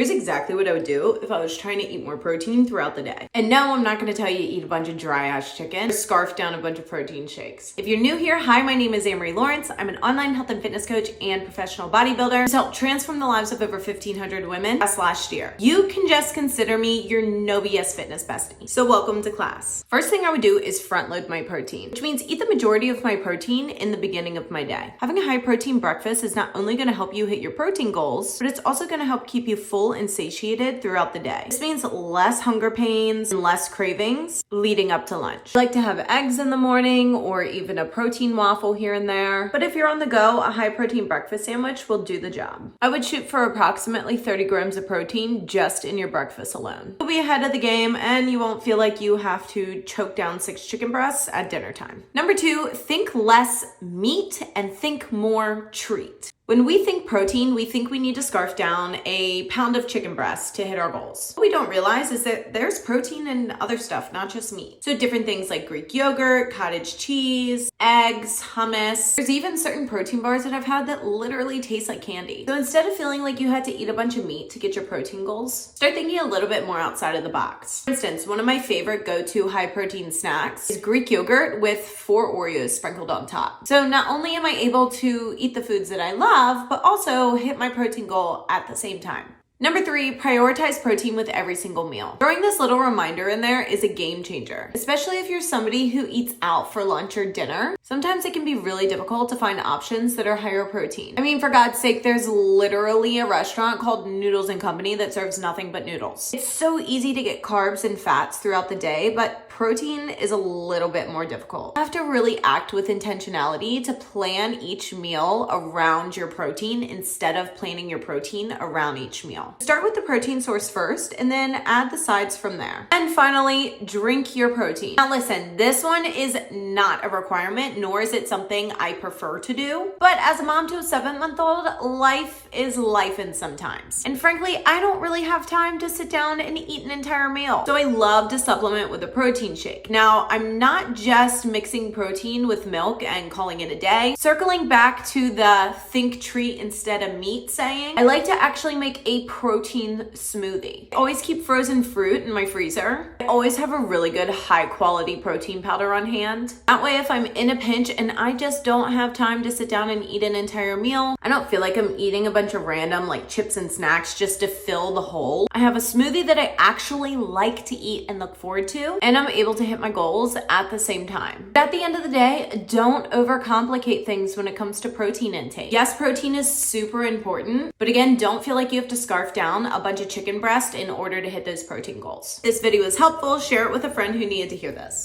Here's exactly what I would do if I was trying to eat more protein throughout the day. And no, I'm not gonna tell you to eat a bunch of dry ass chicken or scarf down a bunch of protein shakes. If you're new here, hi, my name is Amory Lawrence. I'm an online health and fitness coach and professional bodybuilder who's helped transform the lives of over 1,500 women last year. You can just consider me your no BS fitness bestie. So welcome to class. First thing I would do is front load my protein, which means eat the majority of my protein in the beginning of my day. Having a high protein breakfast is not only gonna help you hit your protein goals, but it's also gonna help keep you full and satiated throughout the day. This means less hunger pains and less cravings leading up to lunch. I like to have eggs in the morning or even a protein waffle here and there. But if you're on the go, a high protein breakfast sandwich will do the job. I would shoot for approximately 30 grams of protein just in your breakfast alone. You'll be ahead of the game and you won't feel like you have to choke down 6 chicken breasts at dinner time. Number 2, think less meat and think more treat. When we think protein, we think we need to scarf down a pound of chicken breast to hit our goals. What we don't realize is that there's protein in other stuff, not just meat. So different things like Greek yogurt, cottage cheese, eggs, hummus. There's even certain protein bars that I've had that literally taste like candy. So instead of feeling like you had to eat a bunch of meat to get your protein goals, start thinking a little bit more outside of the box. For instance, one of my favorite go-to high protein snacks is Greek yogurt with 4 Oreos sprinkled on top. So not only am I able to eat the foods that I love, but also hit my protein goal at the same time. Number 3, prioritize protein with every single meal. Throwing this little reminder in there is a game changer, especially if you're somebody who eats out for lunch or dinner. Sometimes it can be really difficult to find options that are higher protein. I mean, for God's sake, there's literally a restaurant called Noodles and Company that serves nothing but noodles. It's so easy to get carbs and fats throughout the day, but protein is a little bit more difficult. You have to really act with intentionality to plan each meal around your protein instead of planning your protein around each meal. Start with the protein source first and then add the sides from there. And finally, drink your protein. Now listen, this one is not a requirement, nor is it something I prefer to do. But as a mom to a 7-month-old, life is lifing sometimes. And frankly, I don't really have time to sit down and eat an entire meal. So I love to supplement with a protein shake. Now, I'm not just mixing protein with milk and calling it a day. Circling back to the think treat instead of meat saying, I like to actually make a protein smoothie. I always keep frozen fruit in my freezer. I always have a really good high quality protein powder on hand. That way, if I'm in a pinch and I just don't have time to sit down and eat an entire meal, I don't feel like I'm eating a bunch of random like chips and snacks just to fill the hole. I have a smoothie that I actually like to eat and look forward to, and I'm able to hit my goals at the same time. But at the end of the day, don't overcomplicate things when it comes to protein intake. Yes, protein is super important, but again, don't feel like you have to scarf down a bunch of chicken breast in order to hit those protein goals. If this video was helpful, share it with a friend who needed to hear this.